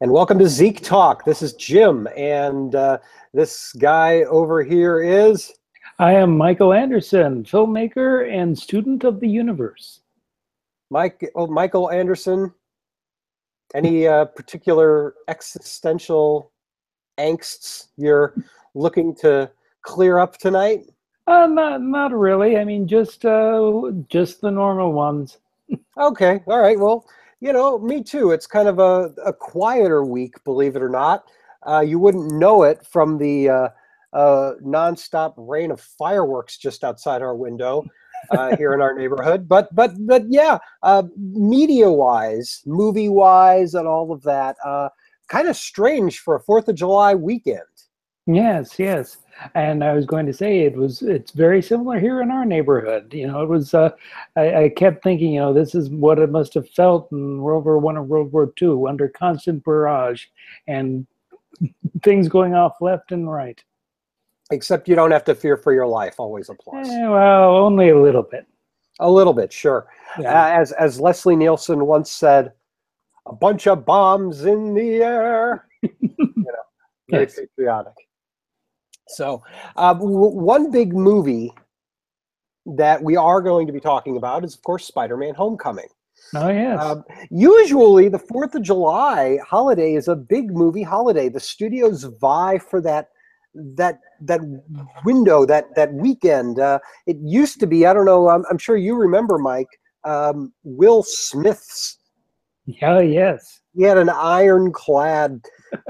And welcome to ZekeTalk. This is Jim, and this guy over here is I am Michael Anderson, filmmaker and student of the universe. Michael Anderson. Any particular existential angsts you're looking to clear up tonight? Not really. I mean, just the normal ones. Okay, all right. Well, me too. It's kind of a quieter week, believe it or not. You wouldn't know it from the nonstop rain of fireworks just outside our window here in our neighborhood. But yeah, media-wise, movie-wise, and all of that, kind of strange for a 4th of July weekend. Yes, yes. And I was going to say it's very similar here in our neighborhood. It was I kept thinking, this is what it must have felt in World War I and World War II under constant barrage and things going off left and right. Except you don't have to fear for your life. Always a plus. Well, only a little bit. A little bit, sure. Yeah. As Leslie Nielsen once said, a bunch of bombs in the air. Very Yes. patriotic. So one big movie that we are going to be talking about is, of course, Spider-Man Homecoming. Oh, yes. Usually the 4th of July holiday is a big movie holiday. The studios vie for that window, that weekend. It used to be, I don't know, I'm sure you remember, Mike, Will Smith's. Yeah, yes. He had an ironclad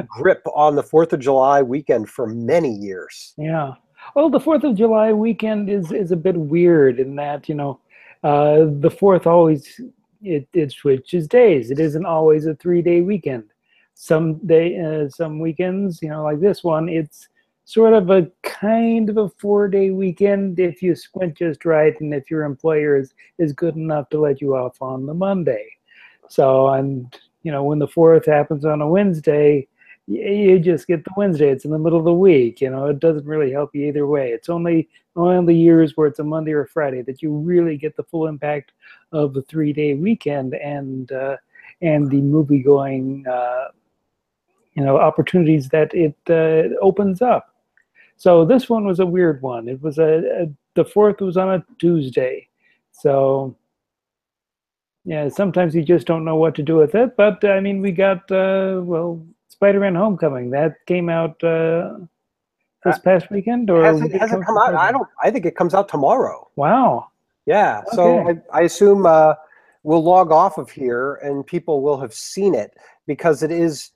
grip on the 4th of July weekend for many years. Yeah. Well, the 4th of July weekend is a bit weird in that, the 4th always, it switches days. It isn't always a 3-day weekend. Some weekends, like this one, it's sort of a kind of a 4-day weekend if you squint just right and if your employer is good enough to let you off on the Monday. So, and, when the 4th happens on a Wednesday, you just get the Wednesday. It's in the middle of the week. It doesn't really help you either way. It's only the years where it's a Monday or Friday that you really get the full impact of the 3-day weekend and the movie going, opportunities that it opens up. So this one was a weird one. It was the 4th was on a Tuesday. So yeah, sometimes you just don't know what to do with it. But I mean, we got Spider-Man Homecoming that came out this past weekend, or has it come out? I think it comes out tomorrow. Wow. Yeah. Okay. So I assume we'll log off of here and people will have seen it because it is,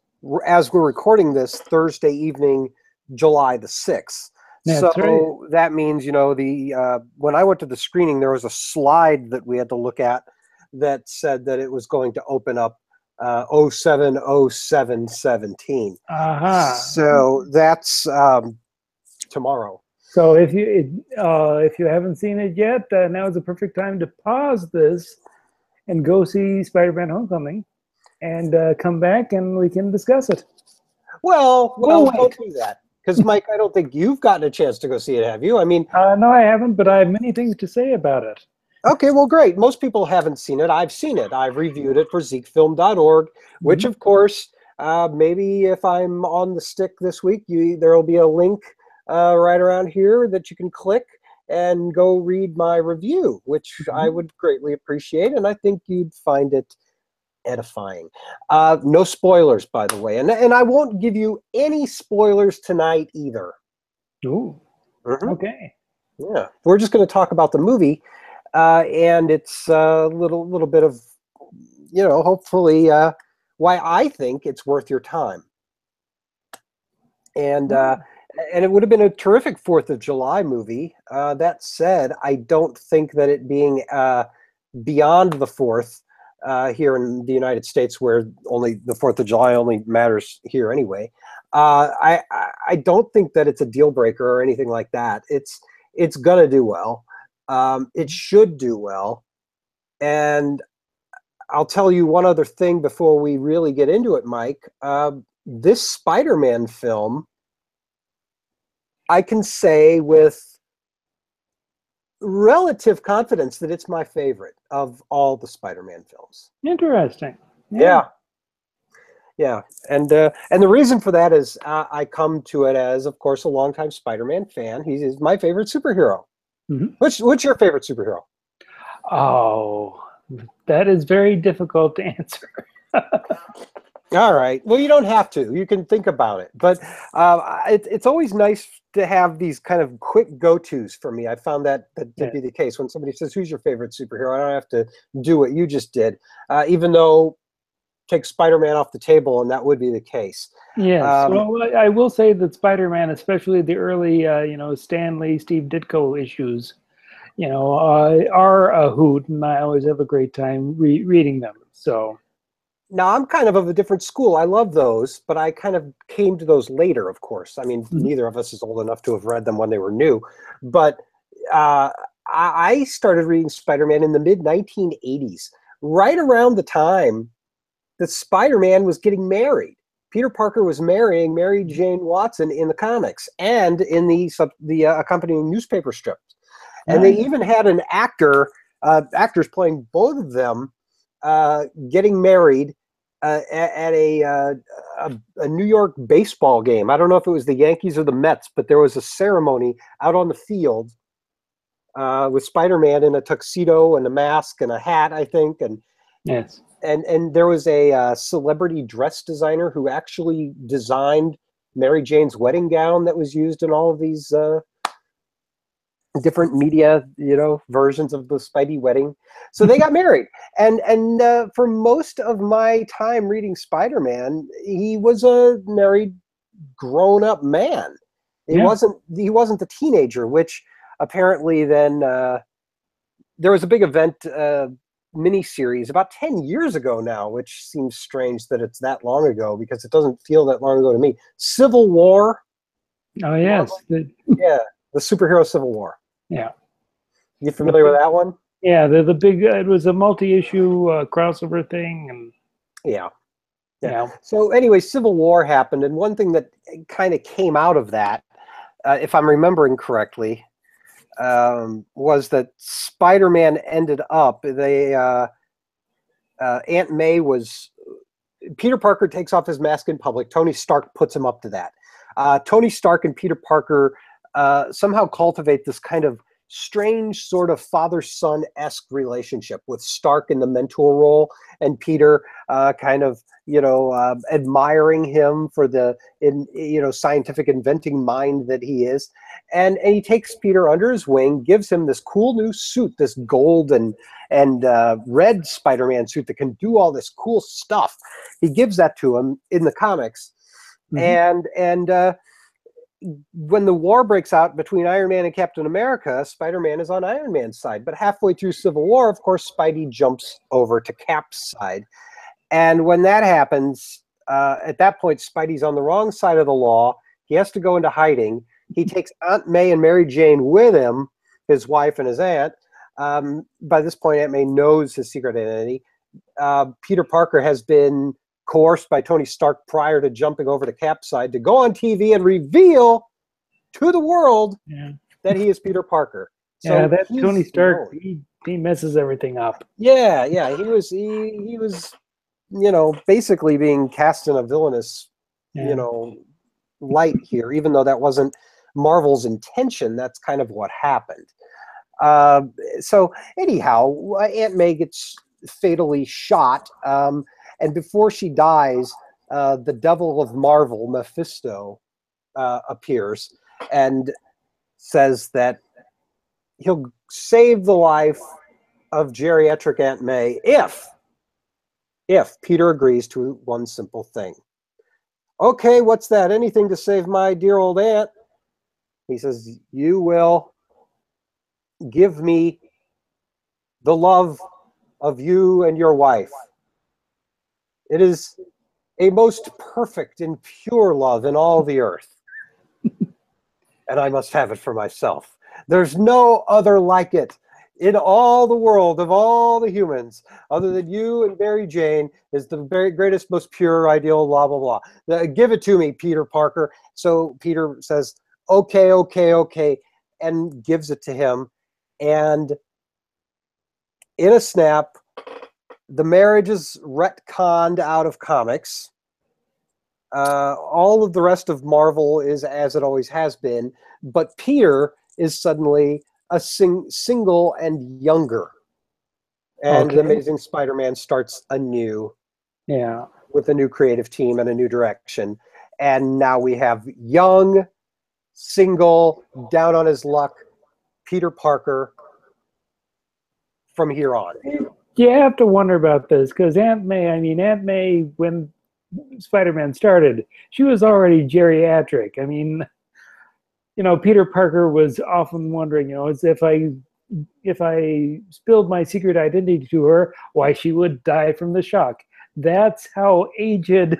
as we're recording this, Thursday evening, July the 6th. That's so right. that means, when I went to the screening, there was a slide that we had to look at that said that it was going to open up 07/07/17. So that's tomorrow. So if you haven't seen it yet, now is the perfect time to pause this and go see Spider-Man Homecoming, and come back and we can discuss it. Well, don't do that. Because, Mike, I don't think you've gotten a chance to go see it, have you? I mean, no, I haven't, but I have many things to say about it. Okay, well, great. Most people haven't seen it. I've seen it. I've reviewed it for ZekeFilm.org, which, of course, maybe if I'm on the stick this week, there will be a link right around here that you can click and go read my review, which I would greatly appreciate, and I think you'd find it edifying. No spoilers, by the way, and I won't give you any spoilers tonight either. Ooh. Okay. Yeah, we're just going to talk about the movie. And it's a little bit of, hopefully why I think it's worth your time. And it would have been a terrific 4th of July movie. That said, I don't think that it being beyond the 4th here in the United States, where only the 4th of July only matters here anyway, I don't think that it's a deal breaker or anything like that. It's gonna do well. It should do well. And I'll tell you one other thing before we really get into it, Mike. This Spider-Man film, I can say with relative confidence that it's my favorite of all the Spider-Man films. Interesting. Yeah. Yeah, and the reason for that is I come to it as, of course, a longtime Spider-Man fan. He's my favorite superhero. Mhm. What's your favorite superhero? Oh, that is very difficult to answer. All right. Well, you don't have to. You can think about it. But it's always nice to have these kind of quick go-tos for me. I found that to Yeah. be the case. When somebody says, "Who's your favorite superhero?" I don't have to do what you just did, even though take Spider-Man off the table, and that would be the case. Yes. Um, Well, I will say that Spider-Man, especially the early, Stan Lee, Steve Ditko issues, are a hoot, and I always have a great time reading them. So, Now, I'm kind of a different school. I love those, but I kind of came to those later, of course. I mean, mhm. neither of us is old enough to have read them when they were new. But uh, I started reading Spider-Man in the mid-1980s, right around the time that Spider-Man was getting married. Peter Parker was marrying Mary Jane Watson in the comics and in the accompanying newspaper strips. And they Nice. even had an actors playing both of them getting married at a New York baseball game. I don't know if it was the Yankees or the Mets, but there was a ceremony out on the field with Spider-Man in a tuxedo and a mask and a hat, I think, Yes. and there was a celebrity dress designer who actually designed Mary Jane's wedding gown that was used in all of these different media, versions of the Spidey wedding. So they got married, and for most of my time reading Spider-Man, he was a married, grown-up man. He Yeah. wasn't the teenager, which apparently then there was a big event miniseries about 10 years ago now, which seems strange that it's that long ago because it doesn't feel that long ago to me. Civil War, Oh, yes. yeah, the superhero Civil War. Yeah. You The familiar with big, that one? yeah, the big. It was a multi-issue crossover thing, and Yeah. Yeah. yeah. So anyway, Civil War happened, and one thing that kind of came out of that, if I'm remembering correctly, was that Spider-Man ended up. Aunt May was Peter Parker takes off his mask in public. Tony Stark puts him up to that. Tony Stark and Peter Parker somehow cultivate this kind of strange sort of father-son-esque relationship with Stark in the mentor role and Peter kind of admiring him for the scientific inventing mind that he is, and he takes Peter under his wing, gives him this cool new suit, this gold and red Spider-Man suit that can do all this cool stuff. He gives that to him in the comics, Mhm. and when the war breaks out between Iron Man and Captain America, Spider-Man is on Iron Man's side. But halfway through Civil War, of course, Spidey jumps over to Cap's side. And when that happens, at that point, Spidey's on the wrong side of the law. He has to go into hiding. He takes Aunt May and Mary Jane with him, his wife and his aunt. By this point, Aunt May knows his secret identity. Peter Parker has been coerced by Tony Stark prior to jumping over to Cap's side to go on TV and reveal to the world Yeah. that he is Peter Parker. Yeah. So That Tony he's Stark, known. he messes everything up. Yeah, yeah. He was basically being cast in a villainous, you Yeah. know, light here, even though that wasn't Marvel's intention. That's kind of what happened. So anyhow, Aunt May gets fatally shot, and before she dies, the devil of Marvel, Mephisto, appears and says that he'll save the life of geriatric Aunt May if Peter agrees to one simple thing. Okay, what's that? Anything to save my dear old aunt. He says, you will give me the love of you and your wife. It is a most perfect and pure love in all the earth, and I must have it for myself. There's no other like it in all the world of all the humans, other than you and Mary Jane, is the very greatest, most pure, ideal, blah, blah, blah. Give it to me, Peter Parker. So Peter says, okay, okay, okay, and gives it to him. And in a snap, the marriage is retconned out of comics. All of the rest of Marvel is as it always has been, but Peter is suddenly a single and younger. And the Okay. Amazing Spider-Man starts anew Yeah. with a new creative team and a new direction. And now we have young, single, down on his luck, Peter Parker from here on. You have to wonder about this because Aunt May, when Spider-Man started, she was already geriatric. I mean, Peter Parker was often wondering, as if I spilled my secret identity to her, why she would die from the shock. That's how aged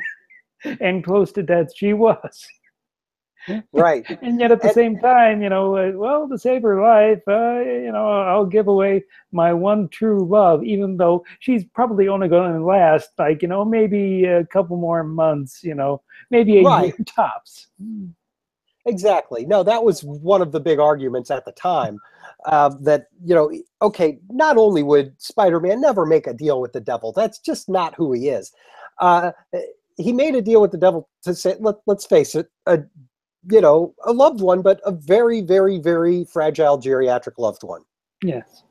and close to death she was. Right. And yet at the same time, well, to save her life, I'll give away my one true love, even though she's probably only going to last like, maybe a couple more months, maybe a year tops. Exactly. No, that was one of the big arguments at the time, that, okay, not only would Spider-Man never make a deal with the devil, that's just not who he is. He made a deal with the devil to say, let's face it, a loved one, but a very, very, very fragile geriatric loved one. Yes.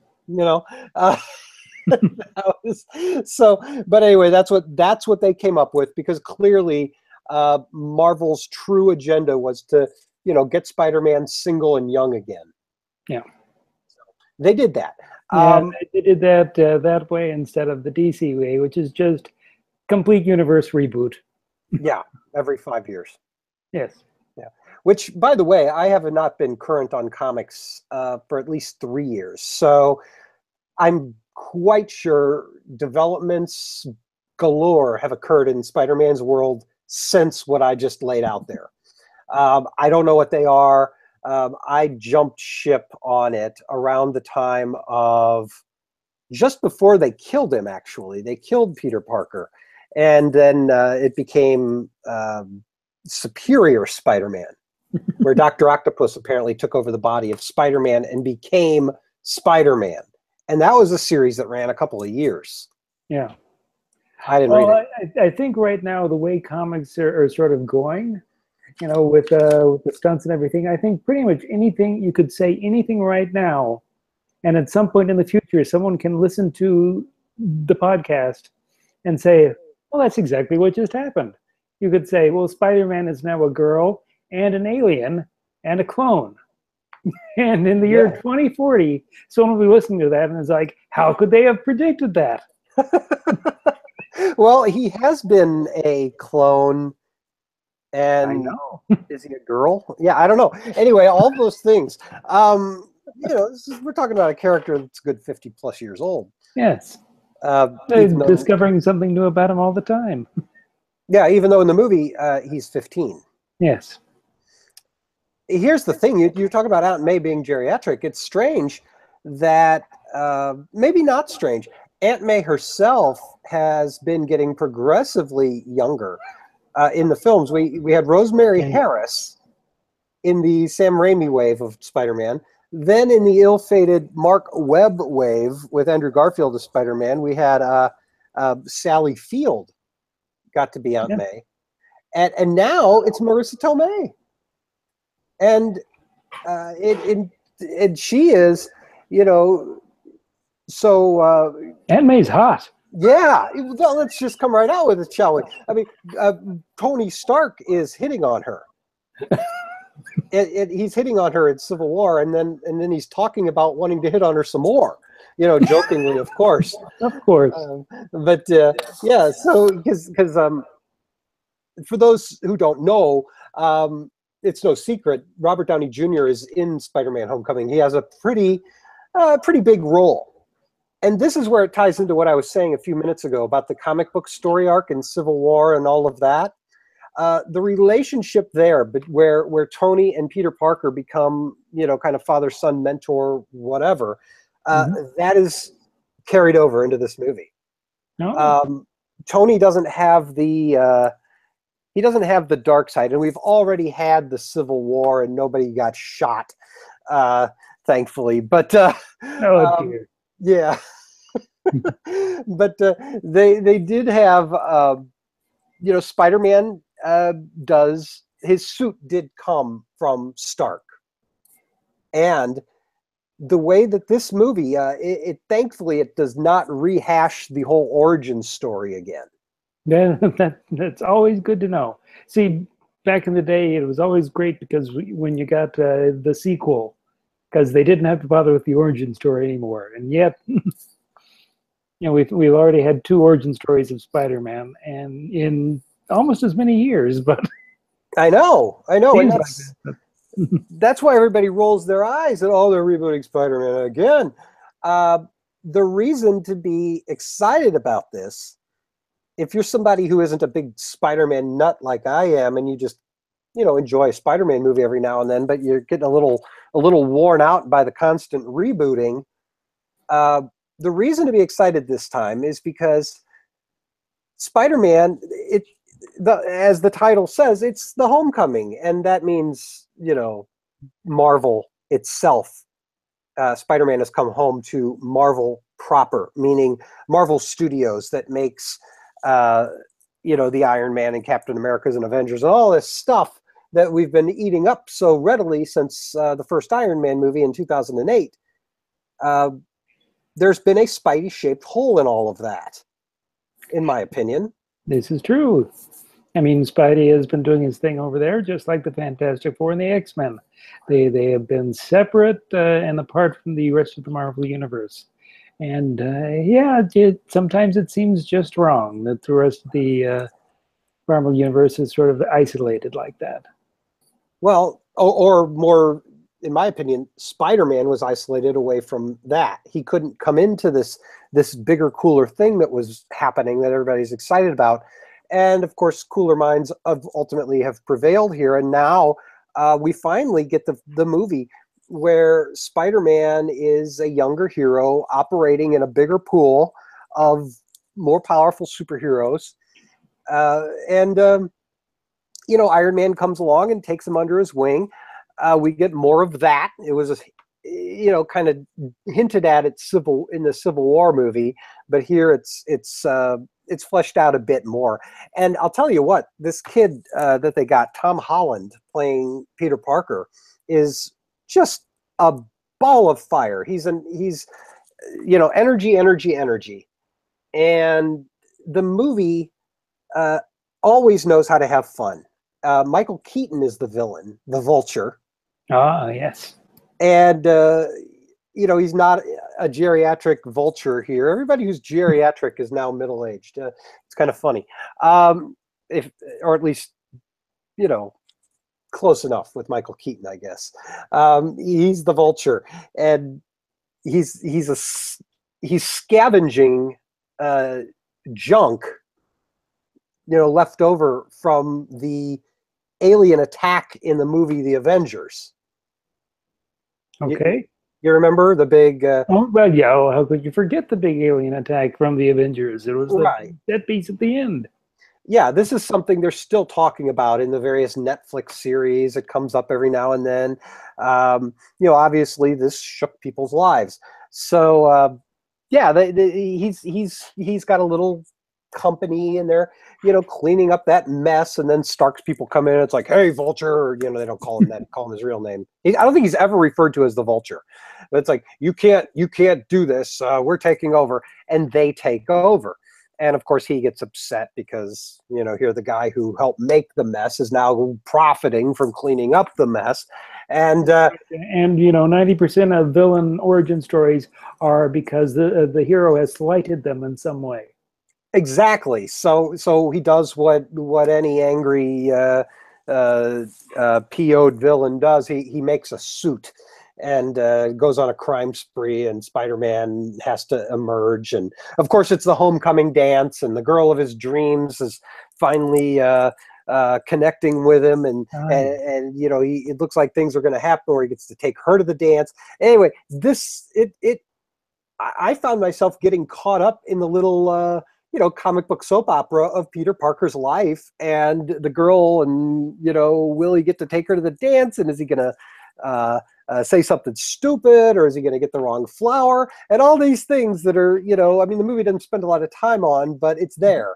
But anyway, that's what they came up with, because clearly Marvel's true agenda was to, get Spider-Man single and young again. Yeah. So they did that. They did that that way instead of the DC way, which is just complete universe reboot. Yeah, every 5 years. Yes. Yeah. Which, by the way, I have not been current on comics for at least 3 years. So I'm quite sure developments galore have occurred in Spider-Man's world since what I just laid out there. I don't know what they are. I jumped ship on it around the time of just before they killed him, actually. They killed Peter Parker. And then it became Superior Spider-Man, where Dr. Octopus apparently took over the body of Spider-Man and became Spider-Man. And that was a series that ran a couple of years. Yeah. I didn't read it. I think right now the way comics are sort of going, with the stunts and everything, I think pretty much anything, you could say anything right now, and at some point in the future, someone can listen to the podcast and say, well, that's exactly what just happened. You could say, well, Spider-Man is now a girl and an alien and a clone. And in the year 2040, someone will be listening to that and is like, how could they have predicted that? Well, he has been a clone. And I know. Is he a girl? Yeah, I don't know. Anyway, all those things. We're talking about a character that's a good 50 plus years old. Yes. Discovering something new about him all the time. Yeah, even though in the movie he's 15. Yes. Here's the thing. You're talking about Aunt May being geriatric. It's strange that, maybe not strange, Aunt May herself has been getting progressively younger. In the films, we had Rosemary Harris in the Sam Raimi wave of Spider-Man. Then in the ill-fated Mark Webb wave with Andrew Garfield as Spider-Man, we had Sally Field got to be Aunt May. And now it's Marissa Tomei. And she is, so... Aunt May's hot. Yeah, well, let's just come right out with it, shall we? I mean, Tony Stark is hitting on her. He's hitting on her in Civil War, and then he's talking about wanting to hit on her some more. Jokingly, of course. Of course. Yeah. So because for those who don't know, it's no secret, Robert Downey Jr. is in Spider-Man: Homecoming. He has a pretty big role. And this is where it ties into what I was saying a few minutes ago about the comic book story arc in Civil War and all of that. The relationship there, but where Tony and Peter Parker become, kind of father-son, mentor, whatever, that is carried over into this movie. No. Tony doesn't have the dark side, and we've already had the Civil War, and nobody got shot, thankfully. But oh dear. Yeah, but they did have Spider-Man his suit did come from Stark. And the way that this movie, thankfully, it does not rehash the whole origin story again. Yeah, that's always good to know. See, back in the day, it was always great because when you got the sequel, because they didn't have to bother with the origin story anymore. And yet, we've already had 2 origin stories of Spider-Man, and in almost as many years. But I know, and like that's why everybody rolls their eyes at, oh, they're rebooting Spider-Man again. The reason to be excited about this, if you're somebody who isn't a big Spider-Man nut like I am, and you just enjoy a Spider-Man movie every now and then, but you're getting a little worn out by the constant rebooting, the reason to be excited this time is because Spider-Man, as the title says, it's the homecoming, and that means Marvel itself. Spider-Man has come home to Marvel proper, meaning Marvel Studios that makes the Iron Man and Captain Americas and Avengers and all this stuff that we've been eating up so readily since the first Iron Man movie in 2008. There's been a Spidey-shaped hole in all of that, in my opinion. This is true. I mean, Spidey has been doing his thing over there, just like the Fantastic Four and the X-Men. They have been separate and apart from the rest of the Marvel Universe. And sometimes it seems just wrong that the rest of the Marvel Universe is sort of isolated like that. Well, or more, in my opinion, Spider-Man was isolated away from that. He couldn't come into this bigger, cooler thing that was happening that everybody's excited about. And of course, cooler minds ultimately have prevailed here. And now we finally get the movie where Spider-Man is a younger hero operating in a bigger pool of more powerful superheroes. Iron Man comes along and takes him under his wing. We get more of that. It was, kind of hinted at in the Civil War movie, but here it's fleshed out a bit more. And I'll tell you what, this kid that they got, Tom Holland, playing Peter Parker, is just a ball of fire. He's energy, and the movie always knows how to have fun. Michael Keaton is the villain, the Vulture. Ah, yes. And he's not a geriatric Vulture here. Everybody who's geriatric is now middle-aged. It's kind of funny, or at least close enough with Michael Keaton, I guess. He's the Vulture, and he's scavenging junk, left over from the alien attack in the movie The Avengers. Okay. You remember the big... oh, well, yeah. How could you forget the big alien attack from The Avengers? It was right. That piece at the end. Yeah, this is something they're still talking about in the various Netflix series. It comes up every now and then. Obviously, this shook people's lives. So, he's got a little company in there, cleaning up that mess, and then Stark's people come in. And it's like, hey, Vulture, or, they don't call him that, call him his real name. I don't think he's ever referred to as the Vulture. But it's like, you can't do this. We're taking over, and they take over. And of course, he gets upset because, here the guy who helped make the mess is now profiting from cleaning up the mess. And 90% of villain origin stories are because the hero has slighted them in some way. Exactly. So he does what any angry PO'd villain does. He makes a suit and goes on a crime spree, and Spider-Man has to emerge. And of course, it's the homecoming dance, and the girl of his dreams is finally connecting with him, and it looks like things are going to happen where he gets to take her to the dance. Anyway, I found myself getting caught up in the little comic book soap opera of Peter Parker's life, and the girl, and will he get to take her to the dance, and is he going to say something stupid, or is he going to get the wrong flower, and all these things that are, the movie doesn't spend a lot of time on, but it's there.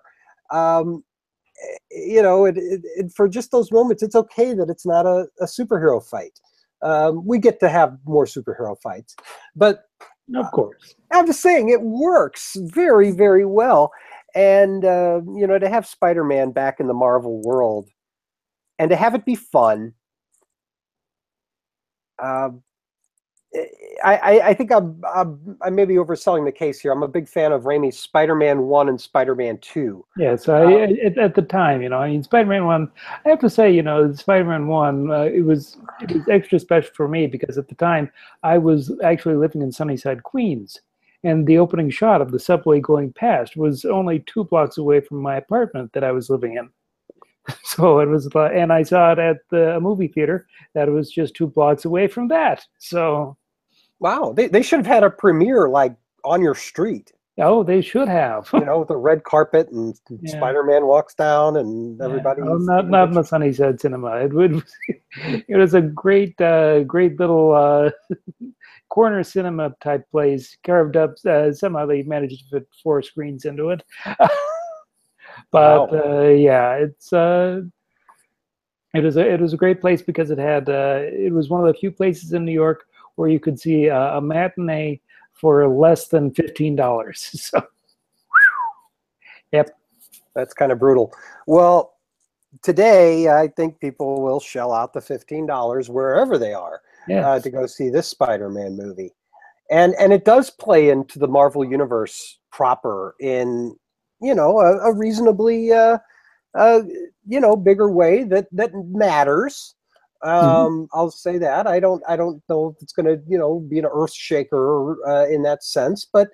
for just those moments, it's okay that it's not a superhero fight. We get to have more superhero fights, but Of course. I'm just saying it works very, very well. And to have Spider-Man back in the Marvel world and to have it be fun, I think I may be overselling the case here. I'm a big fan of Raimi's Spider-Man 1 and Spider-Man 2. Yeah, so at the time, I mean, Spider-Man 1, I have to say, Spider-Man 1, it was extra special for me because at the time I was actually living in Sunnyside, Queens, and the opening shot of the subway going past was only 2 blocks away from my apartment that I was living in. So it was, and I saw it at the movie theater that was just 2 blocks away from that. So, wow, they should have had a premiere like on your street. oh, they should have. With a red carpet and Yeah. Spider-Man walks down and everybody. Oh, not in the Sunnyside Cinema. It was a great little corner cinema type place, carved up. Somehow they managed to fit 4 screens into it. But Wow. yeah, it was a great place because it was one of the few places in New York where you could see a matinee for less than $15. So, yep. That's kind of brutal. Well, today I think people will shell out the $15 wherever they are Yes. to go see this Spider-Man movie, and it does play into the Marvel universe proper in a reasonably bigger way that matters. I'll say that I don't know if it's going to be an earth shaker in that sense, but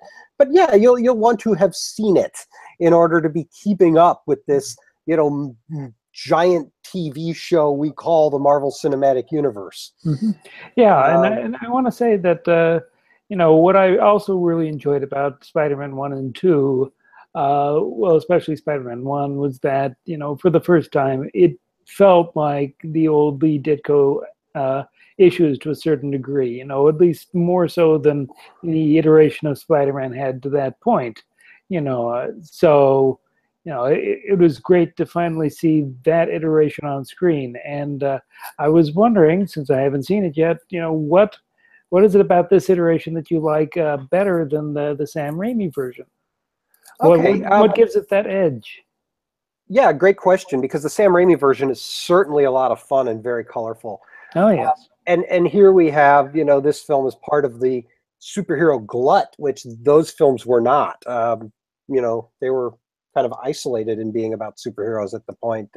yeah, you'll want to have seen it in order to be keeping up with this giant TV show we call the Marvel Cinematic Universe. Yeah, and I want to say that what I also really enjoyed about Spider-Man 1 and 2, well, especially Spider-Man 1, was that for the first time it felt like the old Lee Ditko issues to a certain degree, at least more so than the iteration of Spider-Man had to that point, so it was great to finally see that iteration on screen. And I was wondering, since I haven't seen it yet, what is it about this iteration that you like better than the Sam Raimi version? Okay, What gives it that edge? Yeah, great question, because the Sam Raimi version is certainly a lot of fun and very colorful. Oh, yes. And here we have, this film is part of the superhero glut, which those films were not. They were kind of isolated in being about superheroes at the point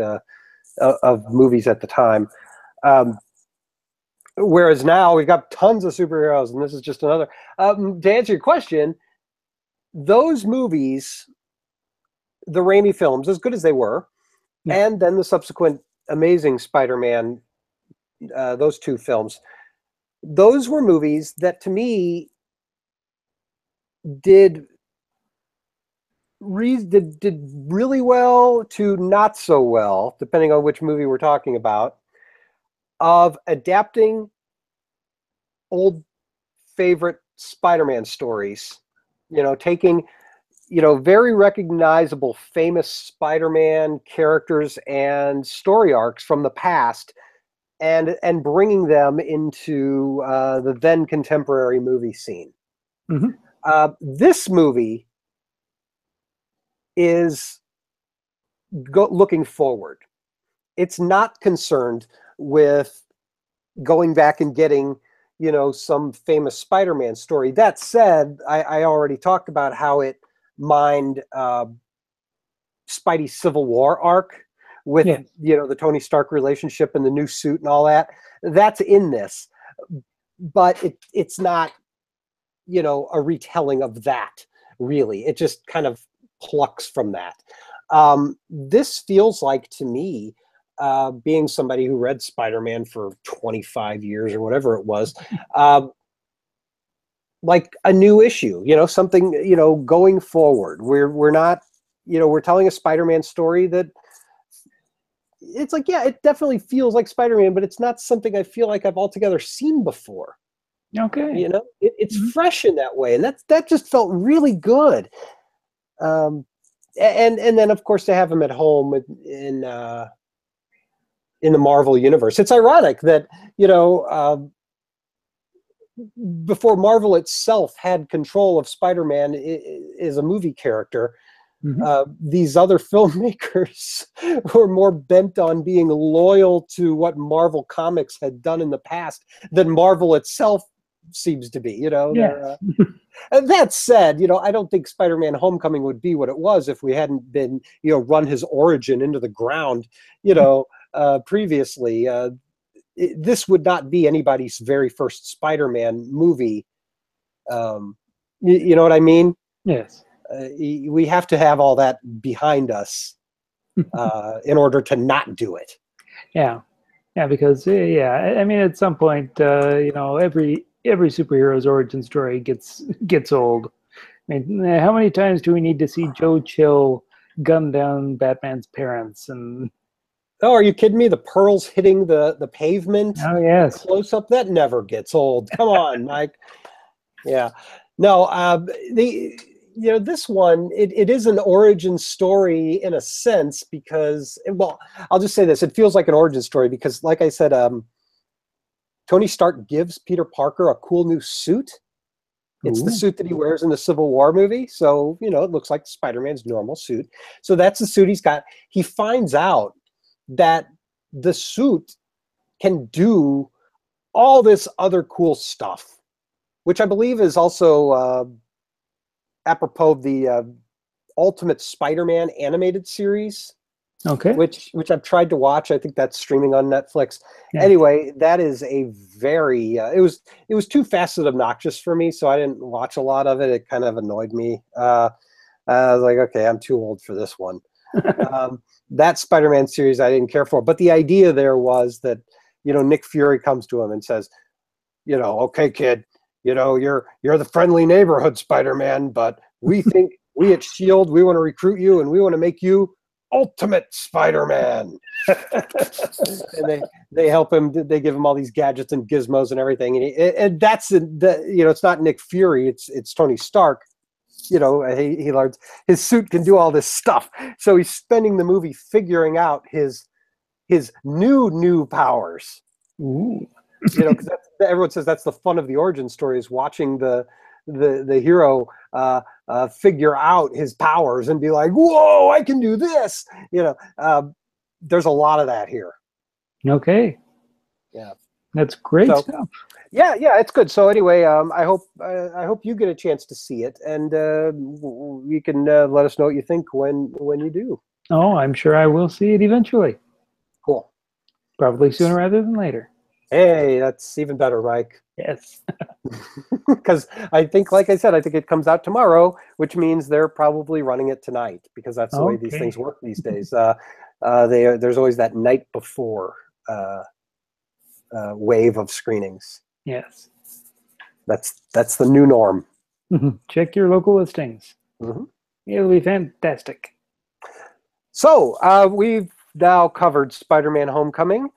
of movies at the time. Whereas now we've got tons of superheroes, and this is just another. To answer your question, those movies, the Raimi films, as good as they were, and then the subsequent amazing Spider-Man, those 2 films, those were movies that to me did really well to not so well, depending on which movie we're talking about, of adapting old favorite Spider-Man stories, taking very recognizable, famous Spider-Man characters and story arcs from the past, and bringing them into the then contemporary movie scene. This movie is looking forward. It's not concerned with going back and getting some famous Spider-Man story. That said, I already talked about how it mined Spidey's Civil War arc with the Tony Stark relationship and the new suit and all that. That's in this, but it's not a retelling of that, really. It just kind of plucks from that. This feels like, to me, being somebody who read Spider-Man for 25 years or whatever it was, like a new issue, something, going forward. We're not, we're telling a Spider-Man story that it's like, yeah, it definitely feels like Spider-Man, but it's not something I feel like I've altogether seen before. Okay. It's fresh in that way. And that just felt really good. and then of course to have him at home in the Marvel universe. It's ironic that, you know, before Marvel itself had control of Spider-Man as a movie character, these other filmmakers were more bent on being loyal to what Marvel Comics had done in the past than Marvel itself seems to be. You know, Yes. that said, you know, I don't think Spider-Man Homecoming would be what it was if we hadn't been, you know, run his origin into the ground, you know, previously. This would not be anybody's very first Spider-Man movie. You know what I mean? Yes. We have to have all that behind us in order to not do it. Yeah. Yeah, because yeah, I mean, at some point, you know, every superhero's origin story gets old. I mean, how many times do we need to see Joe Chill gun down Batman's parents? And oh, are you kidding me? The pearls hitting the pavement. oh yes, Close up, that never gets old. Come on, Mike. Yeah. No, you know, this one, it is an origin story in a sense because, well, I'll just say this. It feels like an origin story because, like I said, Tony Stark gives Peter Parker a cool new suit. It's the suit that he wears in the Civil War movie. So, you know, it looks like Spider-Man's normal suit. So that's the suit he's got. He finds out that the suit can do all this other cool stuff, which I believe is also apropos of the Ultimate Spider-Man animated series, okay, which I've tried to watch. I think that's streaming on Netflix. yeah. Anyway, that is a very it was too fast and obnoxious for me, so I didn't watch a lot of it. It kind of annoyed me. I was like, okay, I'm too old for this one. That Spider-Man series I didn't care for, but the idea there was that, you know, Nick Fury comes to him and says, you know, okay, kid, you know, you're the friendly neighborhood Spider-Man, but we think we at S.H.I.E.L.D., we want to recruit you and we want to make you Ultimate Spider-Man. And they help him. They give him all these gadgets and gizmos and everything. And that's the, you know, it's not Nick Fury. It's Tony Stark. You know, he learns his suit can do all this stuff. So he's spending the movie figuring out his new powers. Ooh. You know, because everyone says that's the fun of the origin story, is watching the hero figure out his powers and be like, whoa, I can do this. You know, there's a lot of that here. Okay. Yeah, that's great stuff. Yeah, it's good. So anyway, I hope you get a chance to see it, and you can let us know what you think when you do. Oh, I'm sure I will see it eventually. Cool. Probably sooner rather than later. Hey, that's even better, Mike. Yes. Because I think, like I said, I think it comes out tomorrow, which means they're probably running it tonight, because that's the way these things work these days. There's always that night before wave of screenings. Yes. That's the new norm. Check your local listings. It'll be fantastic. So we've now covered Spider-Man Homecoming.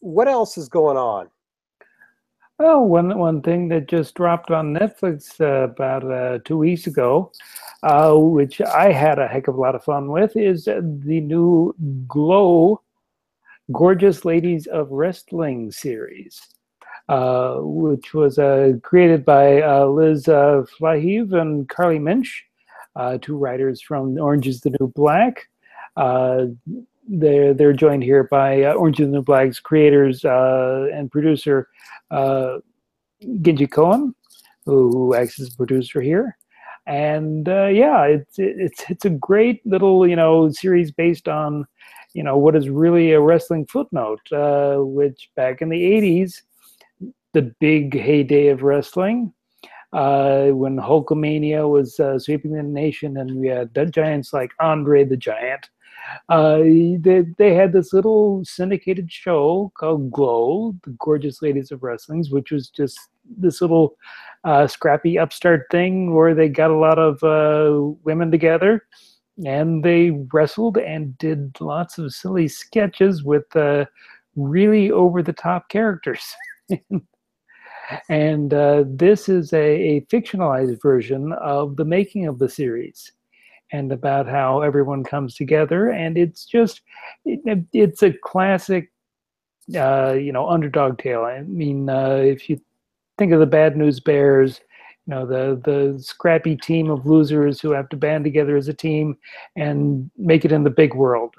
What else is going on? Well, one thing that just dropped on Netflix about 2 weeks ago, which I had a heck of a lot of fun with, is the new Glow Gorgeous Ladies of Wrestling series, which was created by Liz Flahive and Carly Minch, two writers from Orange is the New Black. They're joined here by Orange is the New Black's creators and producer Genji Cohen, who acts as producer here. And yeah, it's a great little, you know, series based on, you know, what is really a wrestling footnote, which back in the 80s, the big heyday of wrestling, when Hulkamania was sweeping the nation, and we had giants like Andre the Giant. They had this little syndicated show called Glow, the Gorgeous Ladies of Wrestling, which was just this little scrappy upstart thing where they got a lot of women together and they wrestled and did lots of silly sketches with really over-the-top characters. And this is a fictionalized version of the making of the series. and about how everyone comes together. And it's just, it's a classic, underdog tale. I mean, if you think of the Bad News Bears, the scrappy team of losers who have to band together as a team and make it in the big world.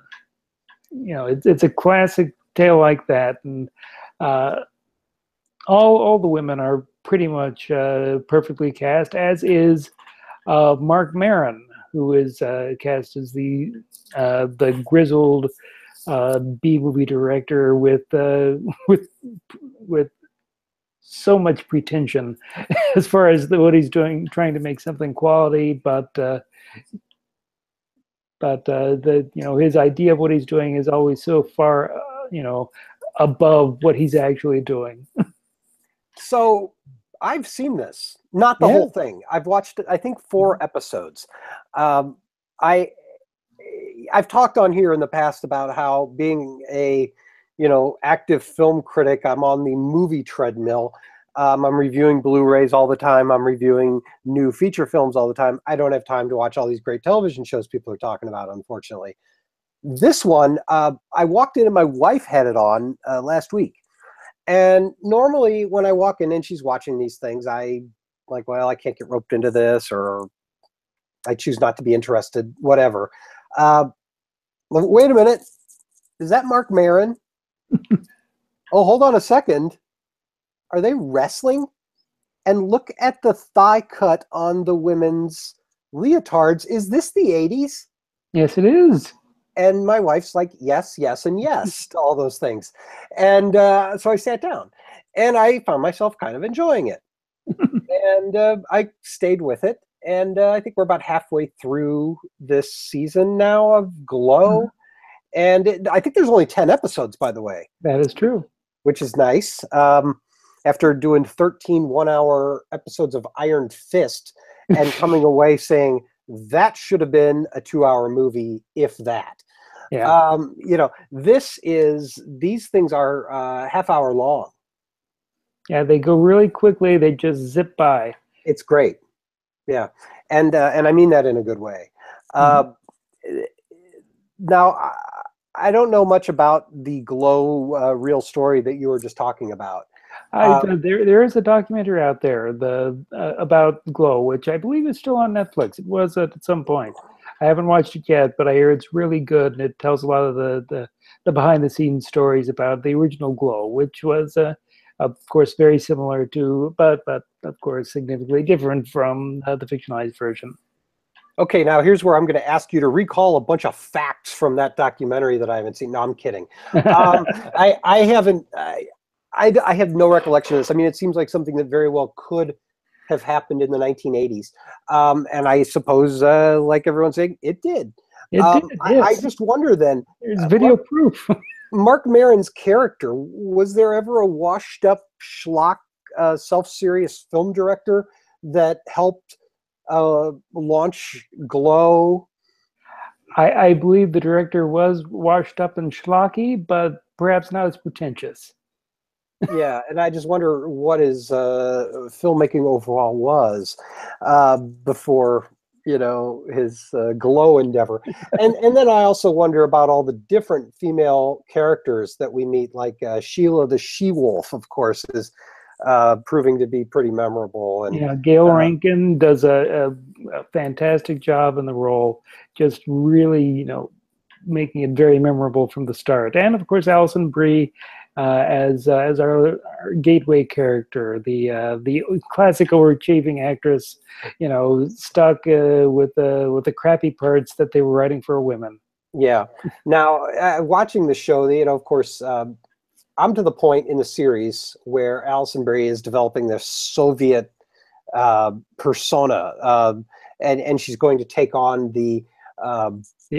It's a classic tale like that, and all the women are pretty much perfectly cast, as is Mark Maron, who is cast as the grizzled B-movie director with with so much pretension as far as what he's doing, trying to make something quality, but his idea of what he's doing is always so far above what he's actually doing. So I've seen this, not the Yeah. whole thing. I've watched, I think, 4 episodes. I've talked on here in the past about how being a active film critic, I'm on the movie treadmill. I'm reviewing Blu-rays all the time. I'm reviewing new feature films all the time. I don't have time to watch all these great television shows people are talking about, unfortunately. This one, I walked in and my wife had it on last week. And normally when I walk in and she's watching these things, I like, well, I can't get roped into this, or I choose not to be interested, whatever. Wait a minute. Is that Mark Maron? Oh, hold on a second. Are they wrestling? And look at the thigh cut on the women's leotards. Is this the 80s? Yes, it is. And my wife's like, yes, yes, and yes to all those things. And so I sat down, and I found myself kind of enjoying it. And I stayed with it. And I think we're about halfway through this season now of Glow. And I think there's only 10 episodes, by the way. That is true. Which is nice. After doing 13 one-hour episodes of Iron Fist and coming away saying, that should have been a 2-hour movie, if that. Yeah. These things are half-hour long. Yeah, they go really quickly. They just zip by. It's great. Yeah. And I mean that in a good way. Now, I don't know much about the Glow real story that you were just talking about. There is a documentary out there about Glow, which I believe is still on Netflix. It was at some point. I haven't watched it yet, but I hear it's really good, and it tells a lot of the behind-the-scenes stories about the original Glow, which was, of course, very similar to, but of course, significantly different from the fictionalized version. Okay, now here's where I'm going to ask you to recall a bunch of facts from that documentary that I haven't seen. No, I'm kidding. I haven't. I have no recollection of this. I mean, it seems like something that very well could have happened in the 1980s. And I suppose, like everyone's saying, it did. It did, yes. I just wonder then. There's video proof. Mark Maron's character, was there ever a washed-up schlock, self-serious film director that helped launch Glow? I believe the director was washed up and schlocky, but perhaps not as pretentious. Yeah, and I just wonder what his filmmaking overall was before his Glow endeavor. And then I also wonder about all the different female characters that we meet, like Sheila the She-Wolf, of course, is proving to be pretty memorable. And yeah, Gail Rankin does a fantastic job in the role, just really, making it very memorable from the start. And of course, Alison Brie as our gateway character, the classic overachieving actress, stuck with the crappy parts that they were writing for women. Yeah. Now, watching the show, of course, I'm to the point in the series where Alison Brie is developing this Soviet persona, and she's going to take on the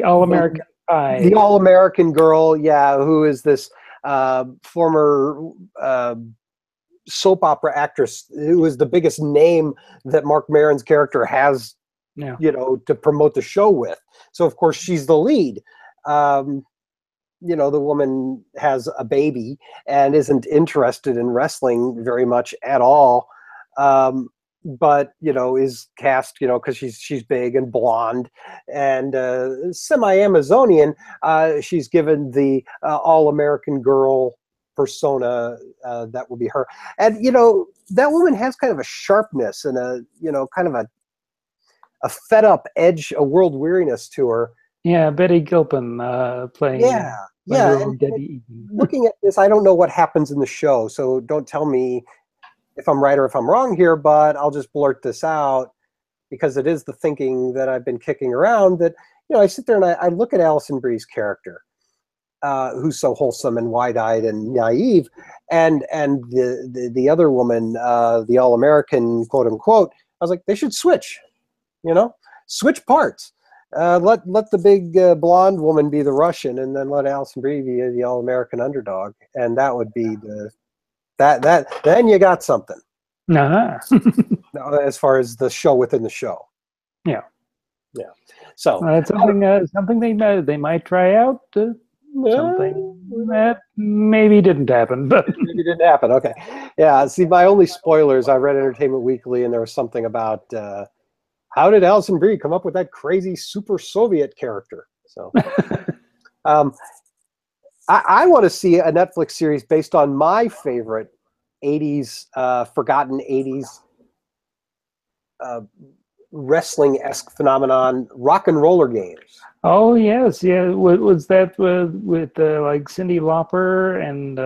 all-American pie. The all-American girl, yeah, who is this former soap opera actress who is the biggest name that Mark Maron's character has, to promote the show with. So, of course, she's the lead. The woman has a baby and isn't interested in wrestling very much at all. but is cast because she's big and blonde and semi-Amazonian. She's given the all-American girl persona. That will be her, and that woman has kind of a sharpness and a kind of a fed up edge, a world weariness to her. Yeah, Betty Gilpin playing. Yeah. And Debbie. Looking at this, I don't know what happens in the show, so don't tell me if I'm right or if I'm wrong here, but I'll just blurt this out because it is the thinking that I've been kicking around that, I sit there and I look at Alison Brie's character, who's so wholesome and wide-eyed and naive, and the other woman, the all-American, quote unquote, I was like, they should switch, switch parts. Let the big blonde woman be the Russian, and then let Alison Brie be the all-American underdog, and that would be then you got something. As far as the show within the show. Yeah. So that's something they might try out. Something that maybe didn't happen, but maybe didn't happen. Okay. Yeah. See, my only spoilers, I read Entertainment Weekly, and there was something about how did Alison Brie come up with that crazy super Soviet character? So I want to see a Netflix series based on my favorite 80s, forgotten 80s wrestling-esque phenomenon, Rock and Roller Games. Oh, yes. Yeah. Was that with like Cyndi Lauper and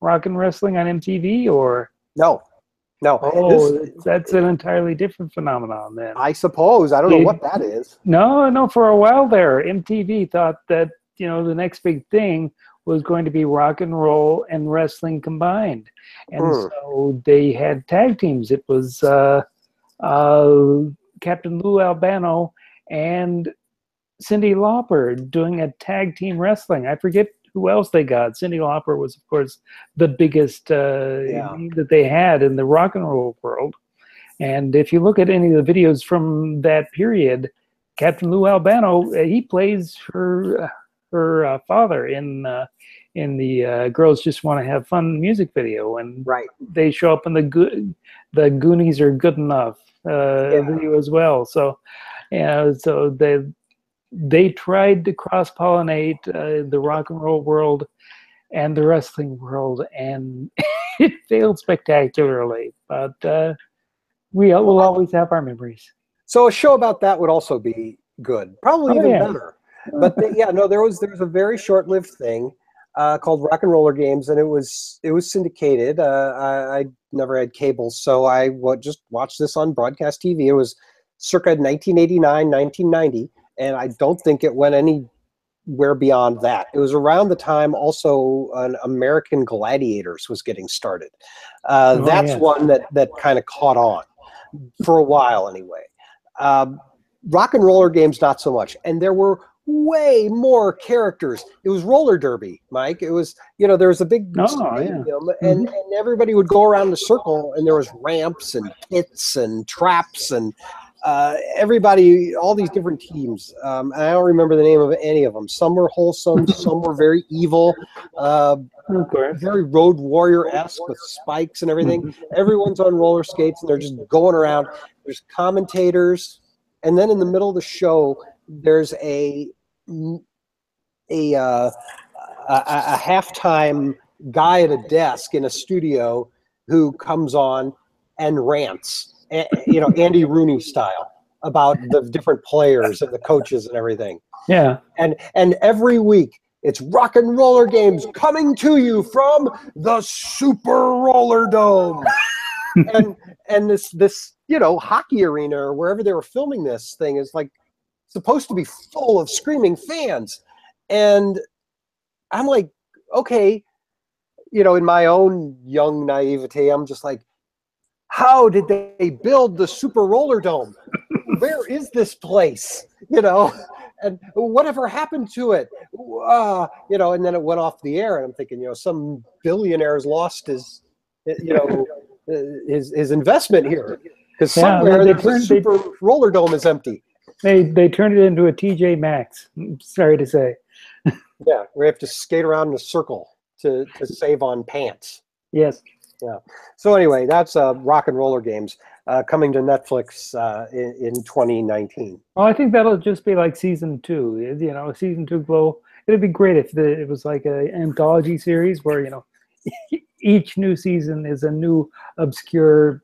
Rock and Wrestling on MTV, or? No. Oh, that's an entirely different phenomenon then. I suppose. I don't know what that is. No. For a while there, MTV thought that, the next big thing was going to be rock and roll and wrestling combined. And so they had tag teams. It was Captain Lou Albano and Cyndi Lauper doing a tag team wrestling. I forget who else they got. Cyndi Lauper was, of course, the biggest that they had in the rock and roll world. And if you look at any of the videos from that period, Captain Lou Albano, he plays her father in the Girls Just Want to Have Fun music video, and they show up in the Goonies Are Good Enough video as well. So, so they tried to cross-pollinate the rock and roll world and the wrestling world, and it failed spectacularly. But we will always have our memories. So a show about that would also be good, probably even better. But there was a very short-lived thing called Rock and Roller Games, and it was syndicated. I never had cable, so I just watched this on broadcast TV. It was circa 1989, 1990, and I don't think it went anywhere beyond that. It was around the time also an American Gladiators was getting started. That's one that kind of caught on for a while anyway. Rock and Roller Games, not so much. And there were way more characters. It was roller derby, Mike. It was, there was a big stadium, and everybody would go around the circle, and there was ramps and pits and traps and everybody, all these different teams. And I don't remember the name of any of them. Some were wholesome, some were very evil, very Road Warrior-esque with spikes and everything. Everyone's on roller skates, and they're just going around. There's commentators, and then in the middle of the show, there's a halftime guy at a desk in a studio who comes on and rants, Andy Rooney style, about the different players and the coaches and everything. Yeah. And every week it's Rock and Roller Games coming to you from the Super Roller Dome. and this hockey arena or wherever they were filming this thing is like supposed to be full of screaming fans. And I'm like, okay, in my own young naivete, I'm just like, how did they build the Super Roller Dome? Where is this place? And whatever happened to it? And then it went off the air, and I'm thinking, some billionaire's lost his investment here, because somewhere the Super Roller Dome is empty. They turned it into a TJ Maxx. Sorry to say. Yeah, we have to skate around in a circle to save on pants. Yes. Yeah. So anyway, that's Rock and Roller Games coming to Netflix in 2019. Well, I think that'll just be like season 2. You know, season 2 Glow. It'd be great if it was like an anthology series where, you know, each new season is a new obscure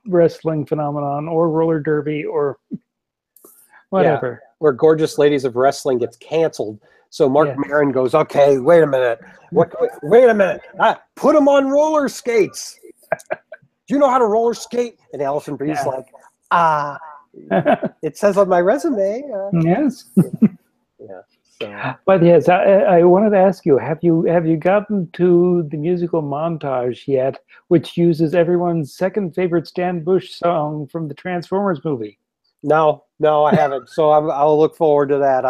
wrestling phenomenon or roller derby or whatever. Yeah, where Gorgeous Ladies of Wrestling gets canceled. So Mark Yeah. Maron goes, okay, wait a minute. Wait a minute. Put him on roller skates. Do you know how to roller skate? And Allison Bree's Yeah. like, it says on my resume. Yes. Yeah. So. But yes, I wanted to ask you, have you gotten to the musical montage yet, which uses everyone's second favorite Stan Bush song from the Transformers movie? No, I haven't. So I'll look forward to that.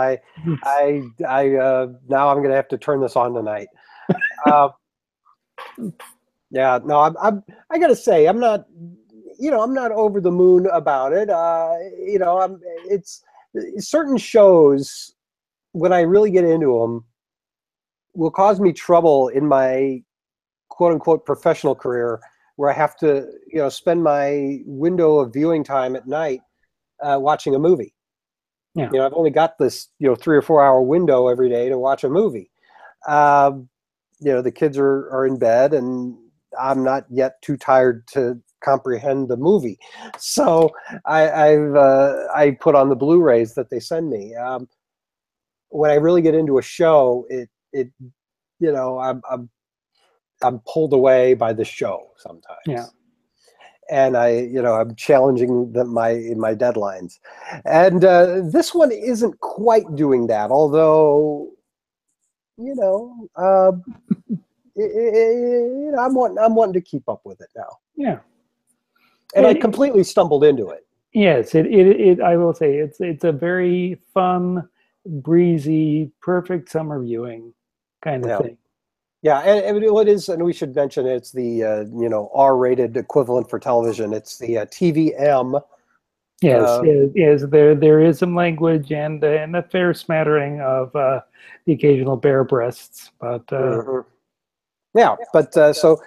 Now I'm going to have to turn this on tonight. Yeah, no, I got to say, I'm not over the moon about it. It's certain shows, when I really get into them, will cause me trouble in my quote unquote professional career, where I have to, spend my window of viewing time at night watching a movie. Yeah. I've only got this, 3 or 4 hour window every day to watch a movie. The kids are in bed, and I'm not yet too tired to comprehend the movie. So I put on the Blu-rays that they send me. When I really get into a show, I'm pulled away by the show sometimes. Yeah. And I'm challenging my deadlines, and this one isn't quite doing that. Although, I'm wanting to keep up with it now. Yeah. And I completely stumbled into it. Yes, it I will say it's a very fun, breezy, perfect summer viewing kind of thing. Yeah, and it is, and we should mention it's the R-rated equivalent for television. It's the TVM. Yes, yes. There is some language and a fair smattering of the occasional bare breasts, but yeah, but so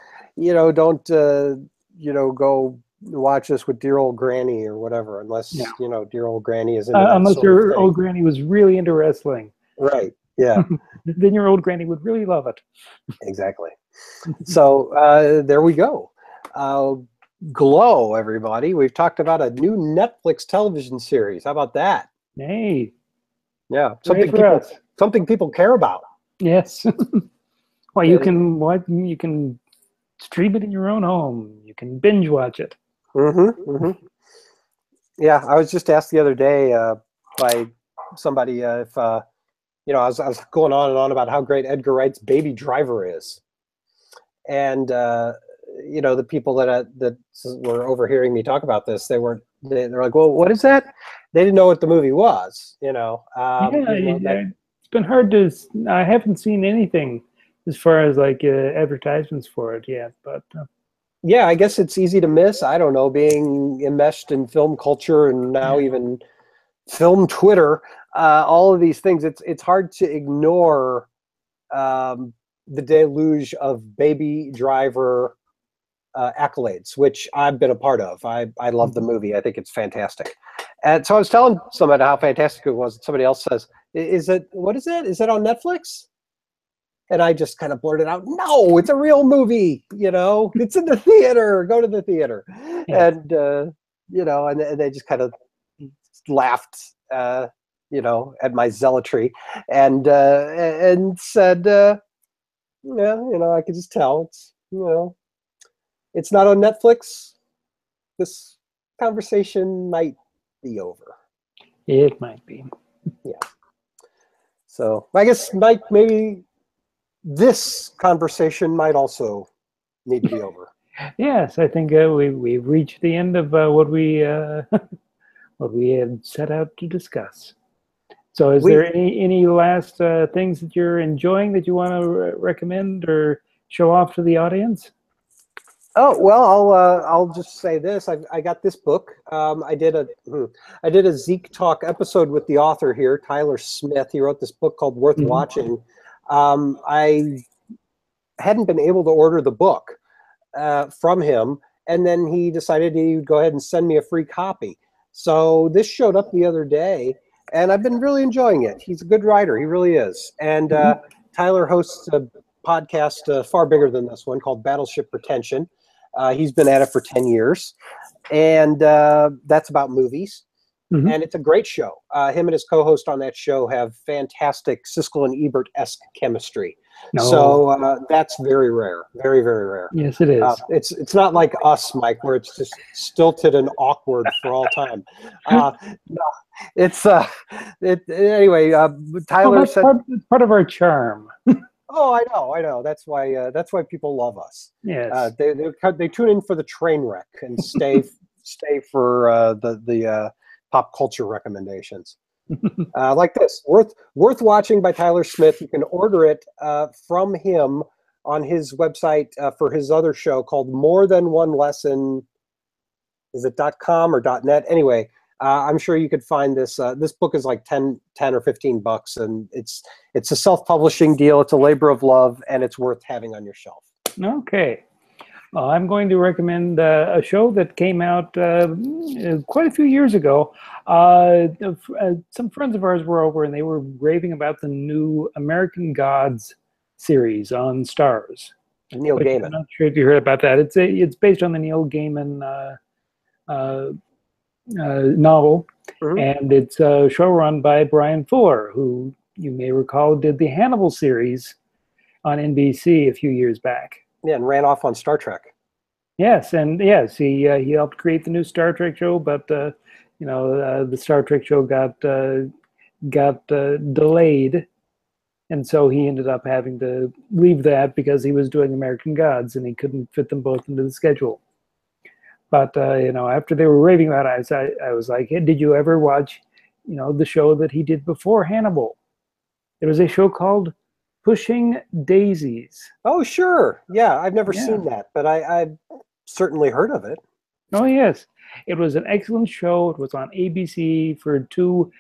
don't go watch this with dear old granny or whatever, unless dear old granny is into that unless sort of your thing. old granny was really into wrestling. Right. Yeah. Then your old granny would really love it. Exactly. So there we go. Glow, everybody. We've talked about a new Netflix television series. How about that? Hey. Yeah. Something people care about. Yes. Well, you can stream it in your own home. You can binge watch it. Yeah, I was just asked the other day by somebody if I was going on and on about how great Edgar Wright's Baby Driver is, and the people that were overhearing me talk about this, they're like, well, what is that? They didn't know what the movie was. It's been hard to. I haven't seen anything as far as like advertisements for it yet, but yeah, I guess it's easy to miss. I don't know, being enmeshed in film culture and now even film Twitter, all of these things. It's hard to ignore the deluge of Baby Driver accolades, which I've been a part of. I love the movie. I think it's fantastic. And so I was telling somebody how fantastic it was. Somebody else says, what is it? Is it on Netflix? And I just kind of blurted out, no, it's a real movie. It's in the theater. Go to the theater. Yeah. And, and they just kind of laughed, at my zealotry and said, I could just tell it's not on Netflix. This conversation might be over. It might be. Yeah. So I guess, Mike, maybe this conversation might also need to be over. Yes, I think we've reached the end of what we had set out to discuss. So is there any last things that you're enjoying that you want to recommend or show off to the audience? Oh, well, I'll just say this. I got this book. I did a ZekeTalk episode with the author here, Tyler Smith. He wrote this book called Worth Watching. I hadn't been able to order the book, from him, and then he decided he would go ahead and send me a free copy. So this showed up the other day, and I've been really enjoying it. He's a good writer, he really is. And Tyler hosts a podcast far bigger than this one called Battleship Pretension. He's been at it for 10 years, and that's about movies. And it's a great show. Him and his co-host on that show have fantastic Siskel and Ebert-esque chemistry. So that's very rare, very, very rare. Yes, it is. It's not like us, Mike, where it's just stilted and awkward for all time. No, it's anyway. Tyler said part of our charm. Oh, I know. That's why people love us. Yes. They tune in for the train wreck and stay for the pop culture recommendations. Like this, worth watching by Tyler Smith. You can order it from him on his website for his other show called More Than One Lesson. Is it .com or .net? Anyway, I'm sure you could find this. This book is like 10 or 15 bucks, and it's a self-publishing deal. It's a labor of love, and it's worth having on your shelf. Okay. I'm going to recommend a show that came out quite a few years ago. Some friends of ours were over, and they were raving about the new American Gods series on Starz. Neil Gaiman. I'm not sure if you heard about that. It's based on the Neil Gaiman novel, and it's a show run by Brian Fuller, who you may recall did the Hannibal series on NBC a few years back. Yeah, and ran off on Star Trek. Yes, and yes, he helped create the new Star Trek show, but the Star Trek show got delayed, and so he ended up having to leave that because he was doing American Gods, and he couldn't fit them both into the schedule. But after they were raving about it, I was like, hey, did you ever watch, the show that he did before Hannibal? It was a show called Pushing Daisies. Oh, sure. Yeah, I've never seen that, but I've certainly heard of it. Oh, yes. It was an excellent show. It was on ABC for two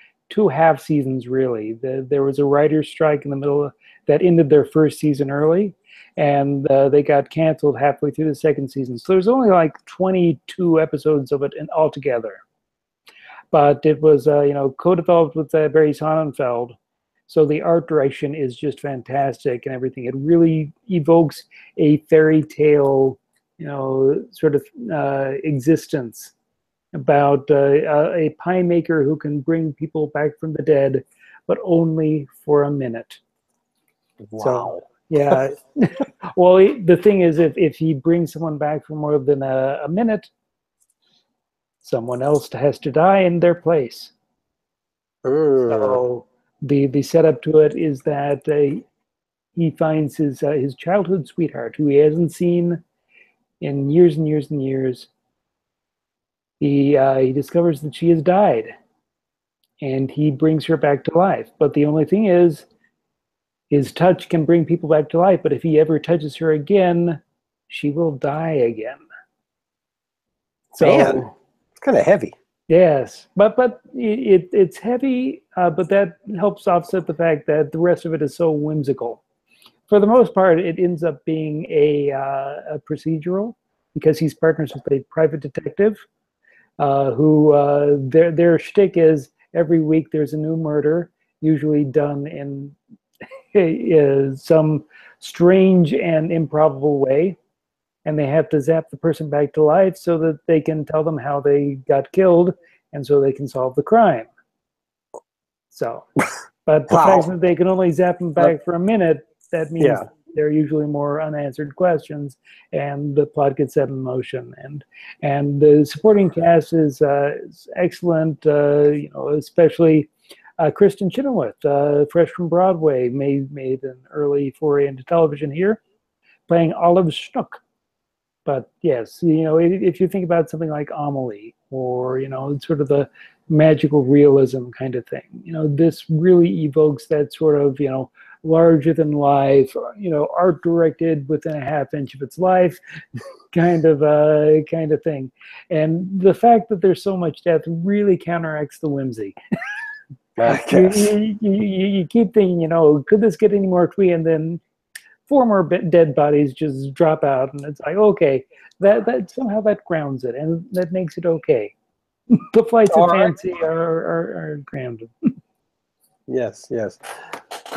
half seasons, really. There was a writer's strike in the middle that ended their first season early, and they got canceled halfway through the second season. So there's only like 22 episodes of it altogether. But it was, co-developed with Barry Sonnenfeld. So the art direction is just fantastic and everything. It really evokes a fairy tale, sort of existence about a pie maker who can bring people back from the dead, but only for a minute. Wow. So, yeah. Well, the thing is, if he brings someone back for more than a minute, someone else has to die in their place. So the setup to it is that he finds his childhood sweetheart, who he hasn't seen in years and years and years. He discovers that she has died, and he brings her back to life. But the only thing is, his touch can bring people back to life, but if he ever touches her again, she will die again. So, man, it's kind of heavy. Yes, but it's heavy, but that helps offset the fact that the rest of it is so whimsical. For the most part, it ends up being a procedural, because he's partners with a private detective who their shtick is every week there's a new murder, usually done in some strange and improbable way, and they have to zap the person back to life so that they can tell them how they got killed, and so they can solve the crime. So, but the fact that they can only zap them back for a minute, that means there are usually more unanswered questions, and the plot gets set in motion. And the supporting cast is excellent, especially Kristen Chenoweth, fresh from Broadway, made an early foray into television here, playing Olive Snook. But yes, if you think about something like Amelie, or sort of the magical realism kind of thing, this really evokes that sort of larger than life, art directed within a half inch of its life, kind of thing. And the fact that there's so much death really counteracts the whimsy. You keep thinking, could this get any more twee? And then 4 more dead bodies just drop out, and it's like, okay, that somehow that grounds it, and that makes it okay. The flights of fancy are grand. Yes, yes.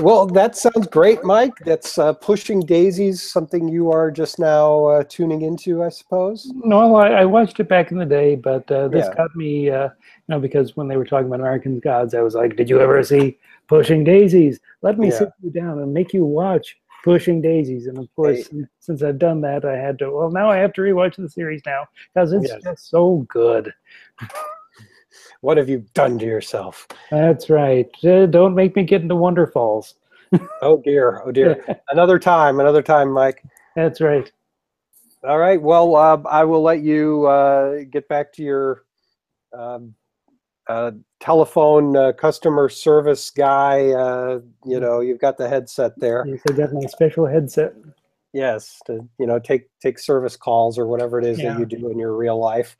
Well, that sounds great, Mike. That's Pushing Daisies, something you are just now tuning into, I suppose. No, I watched it back in the day, but this Yeah. got me, because when they were talking about American Gods, I was like, did you ever see Pushing Daisies? Let me Yeah. sit you down and make you watch Pushing Daisies. And of course, Hey. since I've done that, I had to, well, now I have to rewatch the series now because it's just so good. What have you done to yourself? That's right. Don't make me get into Wonderfalls. Oh dear, oh dear. Another time, Mike. That's right. All right. Well, I will let you get back to your telephone customer service guy. You know, you've got the headset there. Yes, I got my special headset. Yes, to take service calls or whatever it is that you do in your real life.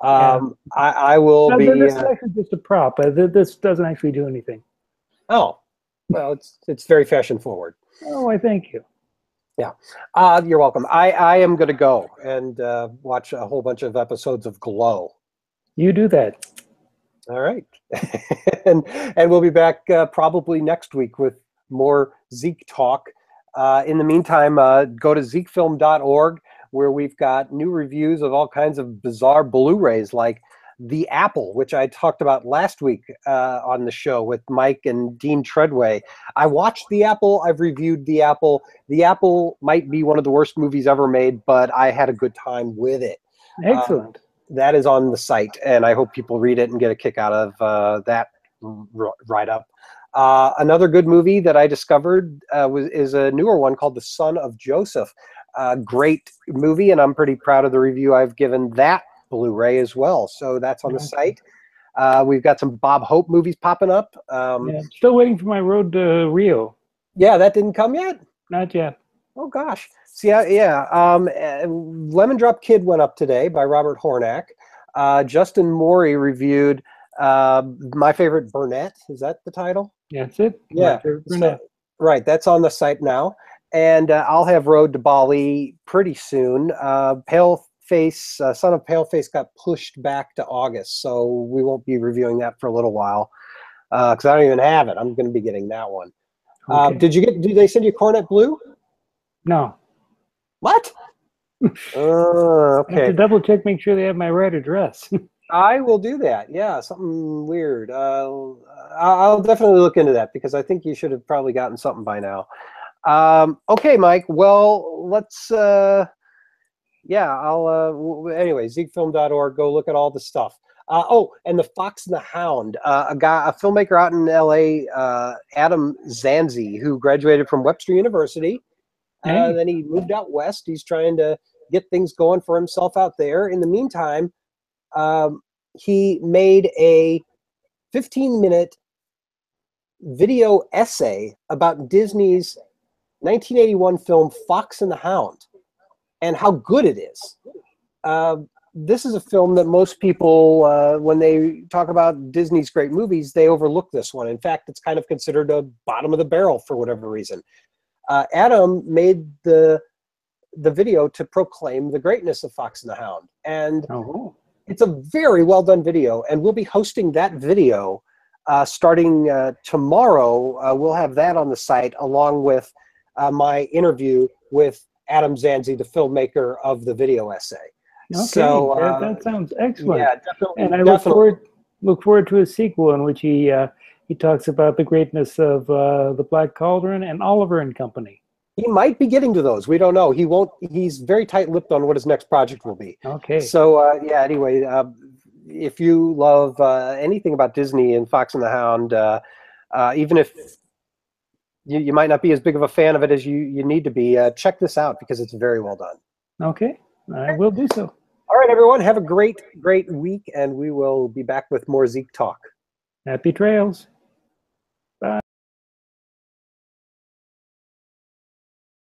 I will be. This is actually just a prop. This doesn't actually do anything. Oh, well, it's very fashion forward. Oh, I thank you. Yeah, you're welcome. I am going to go and watch a whole bunch of episodes of Glow. You do that. All right, and we'll be back probably next week with more Zeke talk. In the meantime, go to ZekeFilm.org, where we've got new reviews of all kinds of bizarre Blu-rays, like The Apple, which I talked about last week on the show with Mike and Dean Treadway. I watched The Apple. I've reviewed The Apple. The Apple might be one of the worst movies ever made, but I had a good time with it. Excellent. That is on the site, and I hope people read it and get a kick out of that write-up. Another good movie that I discovered is a newer one called The Son of Joseph. Great movie, and I'm pretty proud of the review I've given that Blu-ray as well. So that's on the site. We've got some Bob Hope movies popping up. Still waiting for my Road to Rio. Yeah, that didn't come yet? Not yet. Oh, gosh. See, Lemon Drop Kid went up today by Robert Hornack. Justin Morey reviewed My Favorite Burnett. Is that the title? That's it. Yeah. So, right. That's on the site now. And I'll have Road to Bali pretty soon. Paleface, Son of Paleface got pushed back to August, so we won't be reviewing that for a little while because I don't even have it. I'm going to be getting that one. Okay. Did they send you Cornet Blue? No. What? Okay. I have to double check, make sure they have my right address. I will do that. Yeah, something weird. I'll definitely look into that because I think you should have probably gotten something by now. Okay, Mike. Well, let's. Anyway, ZekeFilm.org. Go look at all the stuff. And The Fox and the Hound. A filmmaker out in L.A., Adam Zanzi, who graduated from Webster University. Then he moved out west. He's trying to get things going for himself out there. In the meantime, he made a 15-minute video essay about Disney's 1981 film Fox and the Hound and how good it is. This is a film that most people, when they talk about Disney's great movies, they overlook this one. In fact, it's kind of considered a bottom of the barrel for whatever reason. Adam made the video to proclaim the greatness of Fox and the Hound. And it's a very well done video, and we'll be hosting that video starting tomorrow. We'll have that on the site along with my interview with Adam Zanzi, the filmmaker of the video essay. Okay, so, that sounds excellent. Yeah, definitely. And I look forward to a sequel in which he talks about the greatness of the Black Cauldron and Oliver and Company. He might be getting to those. We don't know. He won't. He's very tight-lipped on what his next project will be. Okay. So anyway, if you love anything about Disney and Fox and the Hound, even if you might not be as big of a fan of it as you need to be, check this out because it's very well done. Okay, I will do so. All right, everyone. Have a great week, and we will be back with more Zeke Talk. Happy trails.